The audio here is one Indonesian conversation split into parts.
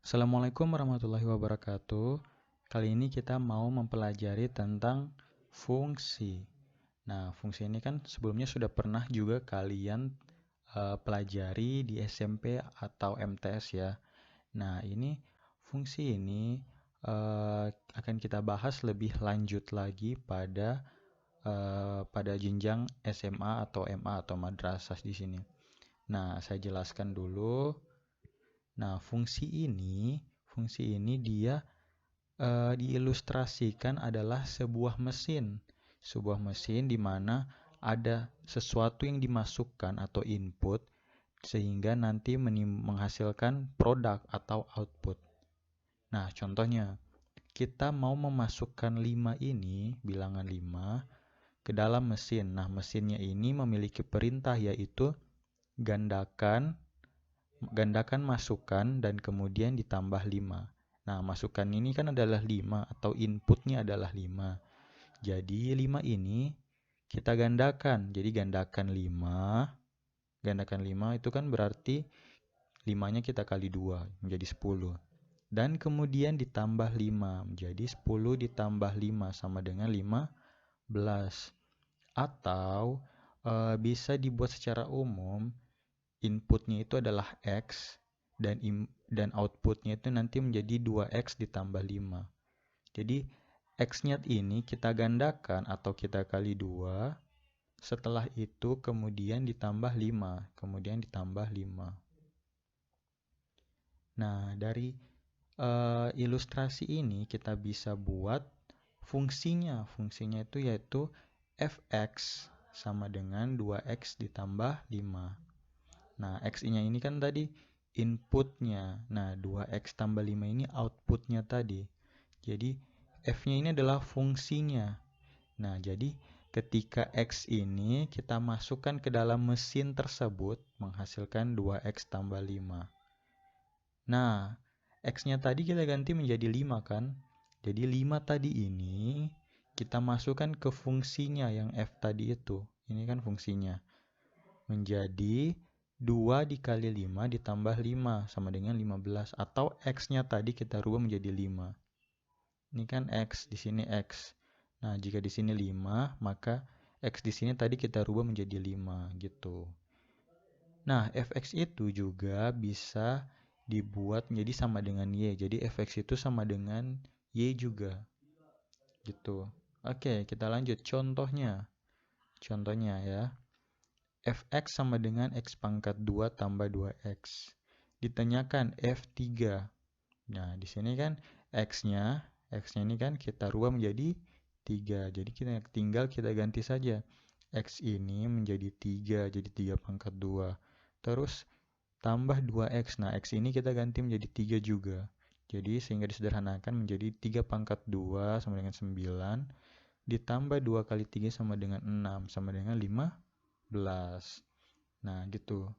Assalamualaikum warahmatullahi wabarakatuh. Kali ini kita mau mempelajari tentang fungsi. Nah, fungsi ini kan sebelumnya sudah pernah juga kalian pelajari di SMP atau MTS ya. Nah, fungsi ini akan kita bahas lebih lanjut lagi pada jenjang SMA atau MA atau madrasah di sini. Nah, saya jelaskan dulu. Nah, fungsi ini dia diilustrasikan adalah sebuah mesin di mana ada sesuatu yang dimasukkan atau input sehingga nanti menghasilkan produk atau output. Nah, contohnya kita mau memasukkan 5 ini, bilangan 5 ke dalam mesin. Nah, mesinnya ini memiliki perintah yaitu gandakan gandakan masukan dan kemudian ditambah 5. Nah, masukan ini kan adalah 5 atau inputnya adalah 5. Jadi 5 ini kita gandakan. Jadi gandakan 5 itu kan berarti 5-nya kita kali 2 menjadi 10. Dan kemudian ditambah 5 menjadi 10 ditambah 5 sama dengan 15. Atau bisa dibuat secara umum, inputnya itu adalah X dan outputnya itu nanti menjadi 2X ditambah 5. Jadi X-nya ini kita gandakan atau kita kali 2, setelah itu kemudian ditambah 5, kemudian ditambah 5. Nah, dari ilustrasi ini kita bisa buat fungsinya. Fungsinya itu yaitu fx sama dengan 2x ditambah 5. Nah, x-nya ini kan tadi inputnya. Nah, 2x tambah 5 ini outputnya tadi. Jadi, f-nya ini adalah fungsinya. Nah, jadi ketika x ini kita masukkan ke dalam mesin tersebut menghasilkan 2x tambah 5. Nah, x-nya tadi kita ganti menjadi 5 kan? Jadi 5 tadi ini kita masukkan ke fungsinya yang f tadi itu. Ini kan fungsinya. Menjadi 2 dikali 5 ditambah 5 sama dengan 15. Atau x-nya tadi kita rubah menjadi 5. Ini kan x, di sini x. Nah, jika di sini 5, maka x di sini tadi kita rubah menjadi 5 gitu. Nah, fx itu juga bisa dibuat menjadi sama dengan y. Jadi fx itu sama dengan y juga. Gitu. Oke, kita lanjut contohnya. Contohnya ya. Fx sama dengan x pangkat 2 tambah 2x. Ditanyakan f3. Nah, di sini kan x-nya ini kan kita rubah menjadi 3. Jadi tinggal kita ganti saja. X ini menjadi 3, jadi 3 pangkat 2. Terus tambah 2x. Nah, x ini kita ganti menjadi 3 juga. Jadi sehingga disederhanakan menjadi 3 pangkat 2 sama dengan 9. Ditambah 2 kali 3 sama dengan 6, sama dengan 15. Nah, gitu.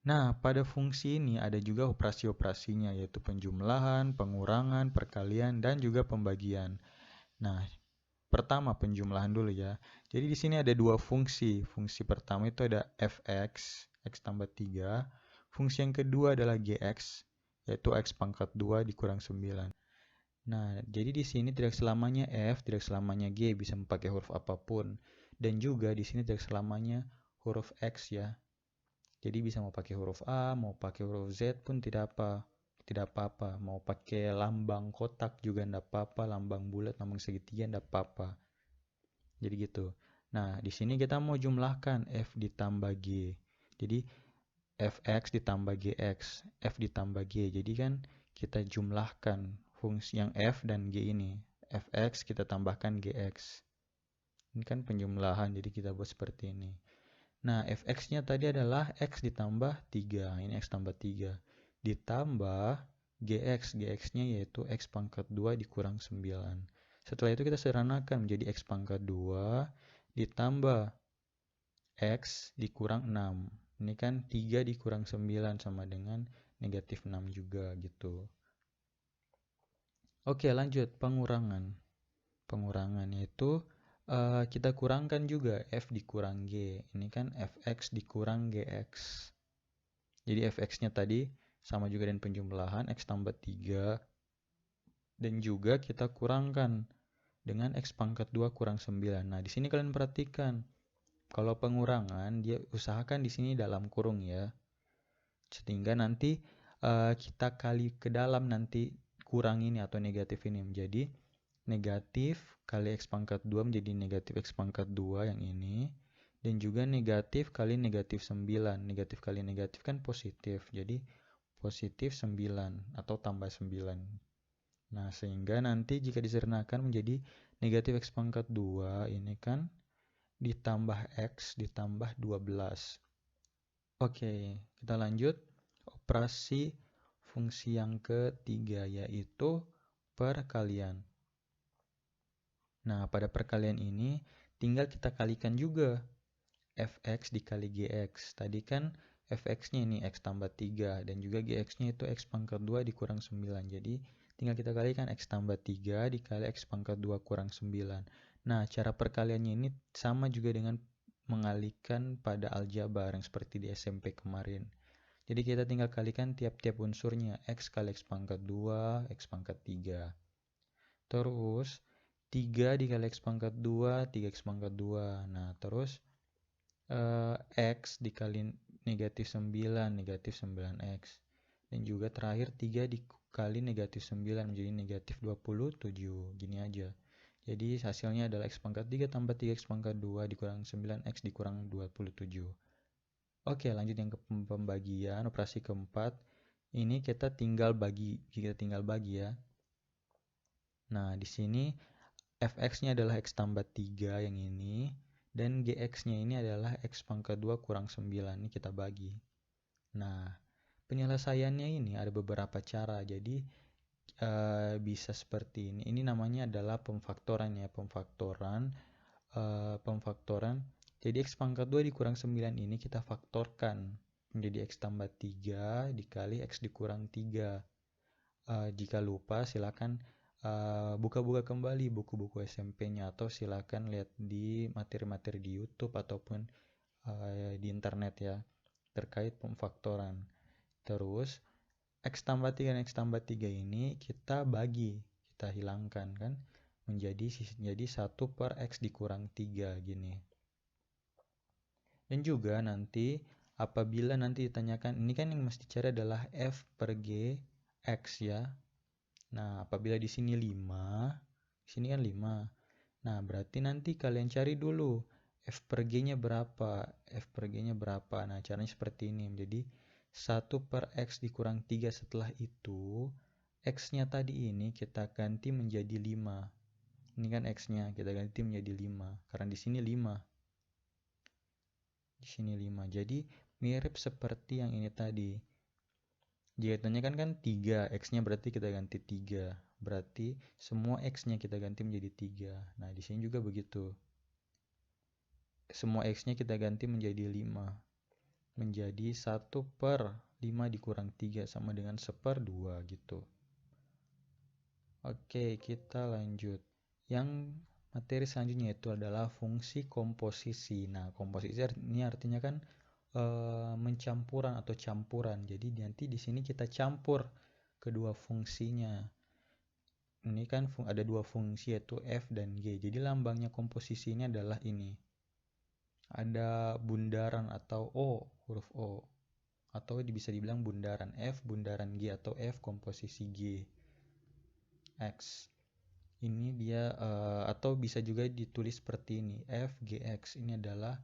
Nah, pada fungsi ini ada juga operasi-operasinya, yaitu penjumlahan, pengurangan, perkalian, dan juga pembagian. Nah, pertama penjumlahan dulu ya. Jadi di sini ada dua fungsi. Fungsi pertama itu ada fx, x tambah 3. Fungsi yang kedua adalah gx, yaitu x pangkat 2 dikurang 9. Nah, jadi di sini tidak selamanya f, tidak selamanya g bisa memakai huruf apapun. Dan juga di sini tidak selamanya huruf x ya. Jadi bisa mau pakai huruf A, mau pakai huruf Z pun tidak apa-apa. Mau pakai lambang kotak juga tidak apa-apa, lambang bulat, lambang segitiga tidak apa-apa. Jadi gitu. Nah, di sini kita mau jumlahkan f ditambah g. Jadi fx ditambah gx, f ditambah g. Jadi kan kita jumlahkan fungsi yang f dan g ini. Fx kita tambahkan gx. Ini kan penjumlahan, jadi kita buat seperti ini. Nah, fx-nya tadi adalah x ditambah 3. Ini x tambah 3. Ditambah gx. Gx-nya yaitu x pangkat 2 dikurang 9. Setelah itu kita sederhanakan menjadi x pangkat 2 ditambah x dikurang 6. Ini kan 3 dikurang 9 sama dengan negatif 6 juga gitu. Oke, lanjut pengurangan. Pengurangan yaitu kita kurangkan juga f dikurang g. Ini kan fx dikurang gx. Jadi fx-nya tadi sama juga dengan penjumlahan X tambah 3, dan juga kita kurangkan dengan X pangkat 2 kurang 9. Nah, di sini kalian perhatikan, kalau pengurangan dia usahakan di sini dalam kurung ya. Sehingga nanti kita kali ke dalam nanti kurang ini atau negatif ini menjadi negatif kali X pangkat 2 menjadi negatif X pangkat 2 yang ini. Dan juga negatif kali negatif 9. Negatif kali negatif kan positif. Jadi positif 9 atau tambah 9. Nah, sehingga nanti jika disederhanakan menjadi negatif X pangkat 2 ini kan ditambah X ditambah 12. Oke, kita lanjut. Operasi fungsi yang ketiga yaitu perkalian. Nah, pada perkalian ini tinggal kita kalikan juga fx dikali gx. Tadi kan fx-nya ini x tambah 3 dan juga gx-nya itu x pangkat 2 dikurang 9. Jadi tinggal kita kalikan x tambah 3 dikali x pangkat 2 kurang 9. Nah, cara perkaliannya ini sama juga dengan mengalihkan pada aljabar yang seperti di SMP kemarin. Jadi kita tinggal kalikan tiap-tiap unsurnya, x kali x pangkat 2, x pangkat 3. Terus 3 dikali x pangkat 2, 3x pangkat 2. Nah, terus x dikali negatif 9, negatif 9x. Dan juga terakhir 3 dikali negatif 9 menjadi negatif 27. Gini aja. Jadi hasilnya adalah x pangkat 3 tambah 3x pangkat 2 dikurang 9x dikurang 27. Oke, lanjut yang ke pembagian, operasi keempat. Ini kita tinggal bagi ya. Nah, di sini fx-nya adalah x tambah 3 yang ini, dan gx-nya ini adalah x pangkat 2 kurang 9. Ini kita bagi. Nah, penyelesaiannya ini ada beberapa cara. Jadi, bisa seperti ini. Ini namanya adalah pemfaktoran ya, pemfaktoran. Jadi x pangkat 2 dikurang 9 ini kita faktorkan menjadi x tambah 3 dikali x dikurang 3. Jika lupa silakan buka-buka kembali buku-buku SMP-nya atau silakan lihat di materi-materi di YouTube ataupun di internet ya terkait pemfaktoran. Terus x tambah 3 dan x tambah 3 ini kita bagi, kita hilangkan kan menjadi 1 per x dikurang 3 gini. Dan juga nanti apabila nanti ditanyakan, ini kan yang mesti cari adalah f per g x ya. Nah, apabila di sini 5, di sini kan 5. Nah, berarti nanti kalian cari dulu f per g-nya berapa, f per g-nya berapa. Nah, caranya seperti ini. Jadi 1 per x dikurang 3, setelah itu x-nya tadi ini kita ganti menjadi 5. Ini kan x-nya kita ganti menjadi 5 karena di sini 5. Di sini 5. Jadi mirip seperti yang ini tadi. Jika ditanyakan kan 3, x-nya berarti kita ganti 3. Berarti semua x-nya kita ganti menjadi 3. Nah, di sini juga begitu. Semua x-nya kita ganti menjadi 5. Menjadi 1 per 5 dikurang 3 sama dengan 1/2 gitu. Oke, kita lanjut. Yang materi selanjutnya itu adalah fungsi komposisi. Nah, komposisi ini artinya kan mencampuran atau campuran. Jadi nanti di sini kita campur kedua fungsinya. Ini kan ada dua fungsi yaitu f dan g. Jadi lambangnya komposisi ini adalah ini. Ada bundaran atau o, huruf o. Atau bisa dibilang bundaran f, bundaran g atau f komposisi g. X. Ini dia atau bisa juga ditulis seperti ini. F gx ini adalah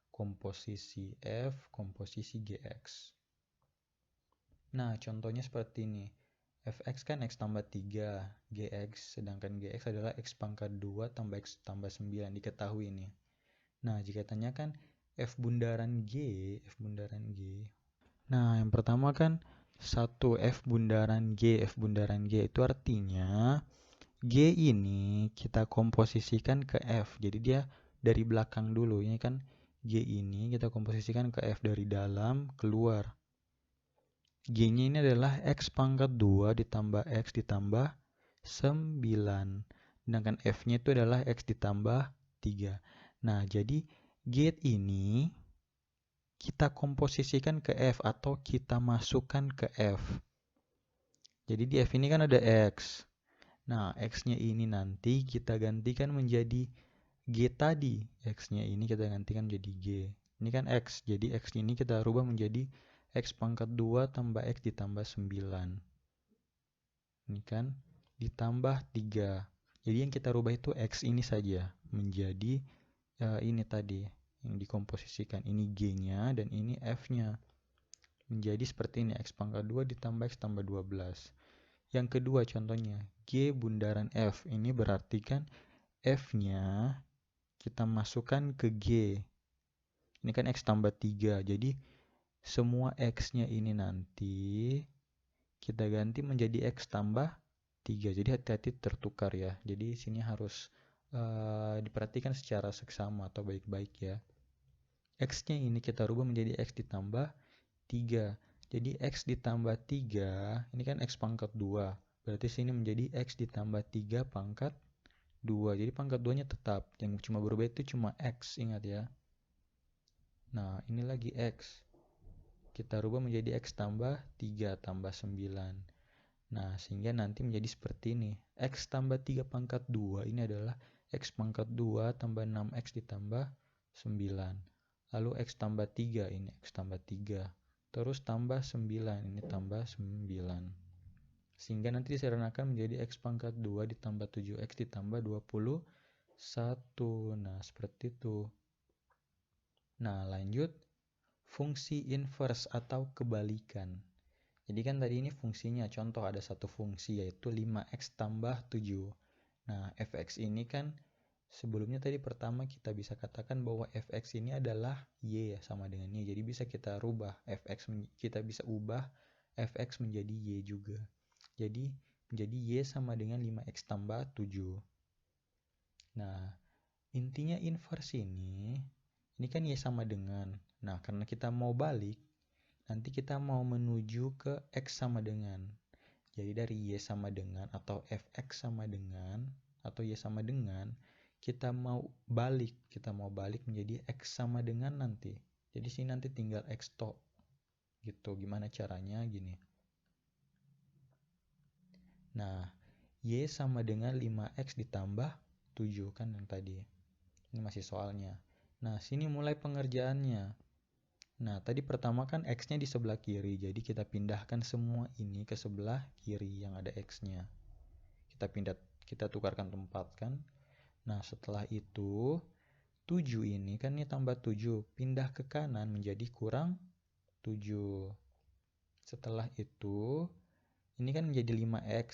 komposisi f, komposisi gx. Nah, contohnya seperti ini. Fx kan x tambah 3, gx, sedangkan gx adalah x pangkat 2 tambah x tambah 9, diketahui ini. Nah, jika tanyakan f bundaran g. Nah, yang pertama kan 1 f bundaran g itu artinya g ini kita komposisikan ke f. Jadi dia dari belakang dulu. Ini kan g ini kita komposisikan ke f dari dalam keluar. G-nya ini adalah x pangkat 2 ditambah x ditambah 9. Sedangkan f-nya itu adalah x ditambah 3. Nah, jadi G ini kita komposisikan ke F atau kita masukkan ke F. Jadi di F ini kan ada X. Nah, X-nya ini nanti kita gantikan menjadi G tadi. X-nya ini kita gantikan menjadi G. Ini kan X, jadi X ini kita rubah menjadi X pangkat 2 tambah X ditambah 9. Ini kan ditambah 3. Jadi yang kita rubah itu X ini saja menjadi ini tadi yang dikomposisikan. Ini G-nya dan ini F-nya. Menjadi seperti ini, X pangkat 2 ditambah X tambah 12. Yang kedua contohnya, G bundaran F. Ini berarti kan F-nya kita masukkan ke G. Ini kan X tambah 3. Jadi semua X-nya ini nanti kita ganti menjadi X tambah 3. Jadi hati-hati tertukar ya. Jadi sini harus diperhatikan secara seksama atau baik-baik ya. X-nya ini kita rubah menjadi X ditambah 3. Jadi X ditambah 3, ini kan X pangkat 2. Berarti sini menjadi X ditambah 3 pangkat 2. Jadi pangkat 2-nya tetap. Yang cuma berubah itu cuma X, ingat ya. Nah, ini lagi X. Kita rubah menjadi X tambah 3 tambah 9. Nah, sehingga nanti menjadi seperti ini. X tambah 3 pangkat 2 ini adalah X pangkat 2 tambah 6X ditambah 9. Lalu X tambah 3 ini X tambah 3. Terus tambah 9 ini tambah 9. Sehingga nanti disederhanakan menjadi X pangkat 2 ditambah 7X ditambah 21. Nah, seperti itu. Nah, lanjut. Fungsi inverse atau kebalikan. Jadi kan tadi ini fungsinya, contoh ada satu fungsi yaitu 5x tambah 7. Nah, fx ini kan sebelumnya tadi pertama kita bisa katakan bahwa fx ini adalah y ya, sama dengan y. Jadi bisa kita rubah fx, kita bisa ubah fx menjadi y juga. Jadi menjadi y sama dengan 5x tambah 7. Nah, intinya inverse ini kan y sama dengan. Nah, karena kita mau balik, nanti kita mau menuju ke X sama dengan. Jadi dari Y sama dengan atau Fx sama dengan atau Y sama dengan, kita mau balik menjadi X sama dengan nanti. Jadi sini nanti tinggal X tok. Gitu. Gimana caranya? Gini. Nah, Y sama dengan 5X ditambah 7 kan yang tadi. Ini masih soalnya. Nah, sini mulai pengerjaannya. Nah, tadi pertama kan X-nya di sebelah kiri, jadi kita pindahkan semua ini ke sebelah kiri yang ada X-nya. Kita tukarkan tempat kan. Nah, setelah itu 7 ini kan ini tambah 7, pindah ke kanan menjadi kurang 7. Setelah itu ini kan menjadi 5X.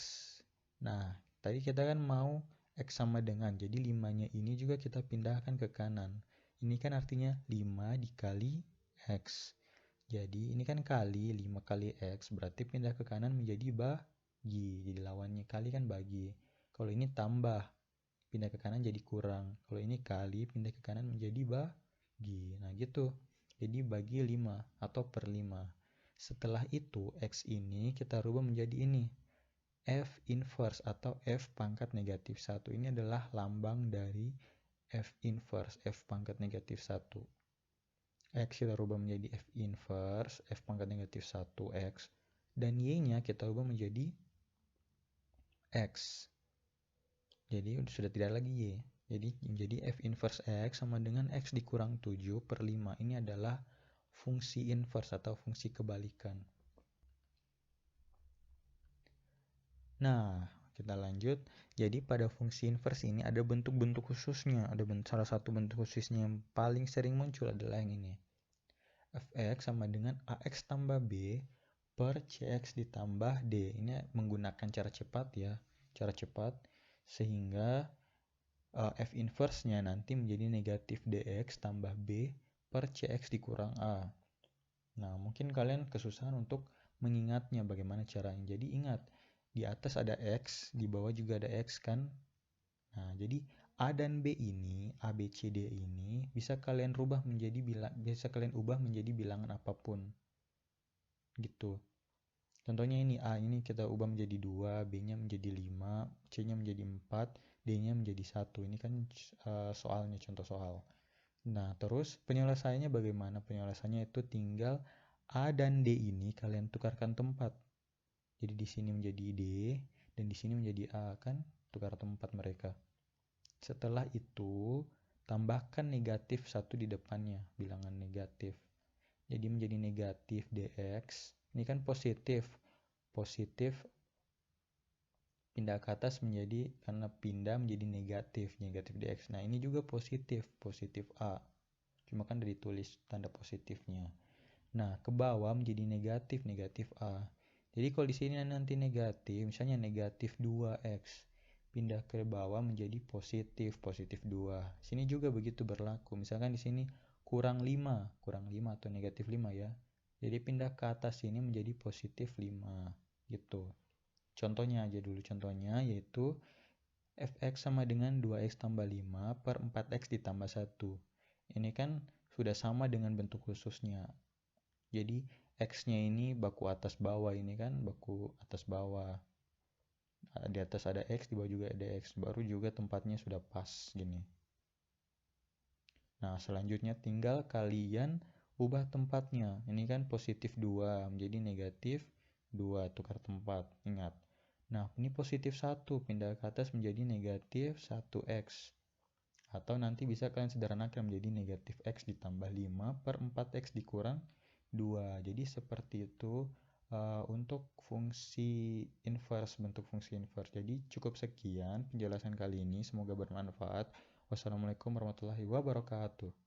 Nah, tadi kita kan mau X sama dengan, jadi 5-nya ini juga kita pindahkan ke kanan. Ini kan artinya 5 dikali X. Jadi ini kan kali 5 kali X, berarti pindah ke kanan menjadi bagi. Jadi lawannya kali kan bagi. Kalau ini tambah, pindah ke kanan jadi kurang. Kalau ini kali, pindah ke kanan menjadi bagi. Nah gitu. Jadi bagi 5 atau per 5. Setelah itu X ini kita rubah menjadi ini. F inverse atau F pangkat negatif 1. Ini adalah lambang dari F inverse, F pangkat negatif 1. X kita rubah menjadi F inverse, F pangkat negatif 1X. Dan Y-nya kita rubah menjadi X. Jadi sudah tidak lagi Y. Jadi menjadi F inverse X sama dengan X dikurang 7 per 5. Ini adalah fungsi inverse atau fungsi kebalikan. Nah, kita lanjut. Jadi pada fungsi inverse ini ada bentuk-bentuk khususnya. Ada salah satu bentuk khususnya yang paling sering muncul adalah yang ini. Fx sama dengan Ax tambah B per Cx ditambah D. Ini menggunakan cara cepat ya. Cara cepat sehingga F inverse-nya nanti menjadi negatif Dx tambah B per Cx dikurang A. Nah, mungkin kalian kesusahan untuk mengingatnya bagaimana caranya. Jadi ingat, di atas ada X, di bawah juga ada X kan. Nah, jadi A dan B ini, A, B, C, D ini bisa kalian ubah menjadi bilangan apapun. Gitu. Contohnya ini A ini kita ubah menjadi 2, B-nya menjadi 5, C-nya menjadi 4, D-nya menjadi 1. Ini kan soalnya, contoh soal. Nah, terus penyelesaiannya bagaimana? Penyelesaiannya itu tinggal A dan D ini kalian tukarkan tempat. Jadi di sini menjadi D dan di sini menjadi A, kan tukar tempat mereka. Setelah itu tambahkan negatif 1 di depannya, bilangan negatif. Jadi menjadi negatif dx. Ini kan positif. Positif pindah ke atas menjadi, karena pindah menjadi negatif, negatif dx. Nah ini juga positif, positif A. Cuma kan udah ditulis tanda positifnya. Nah ke bawah menjadi negatif, negatif A. Jadi kalau di sini nanti negatif, misalnya negatif 2x, pindah ke bawah menjadi positif, positif 2. Sini juga begitu berlaku. Misalkan di sini kurang 5 atau negatif 5 ya. Jadi pindah ke atas sini menjadi positif 5 gitu. Contohnya aja dulu, contohnya yaitu fx sama dengan 2x tambah 5 per 4x ditambah 1. Ini kan sudah sama dengan bentuk khususnya. Jadi x-nya ini baku atas bawah, ini kan baku atas bawah. Di atas ada x, di bawah juga ada x. Baru juga tempatnya sudah pas gini. Nah, selanjutnya tinggal kalian ubah tempatnya. Ini kan positif 2 menjadi negatif 2, tukar tempat, ingat. Nah, ini positif 1, pindah ke atas menjadi negatif 1x. Atau nanti bisa kalian sederhanakan menjadi negatif x ditambah 5 per 4x dikurang 2. Jadi seperti itu untuk fungsi inverse, bentuk fungsi inverse. Jadi cukup sekian penjelasan kali ini, semoga bermanfaat. Wassalamualaikum warahmatullahi wabarakatuh.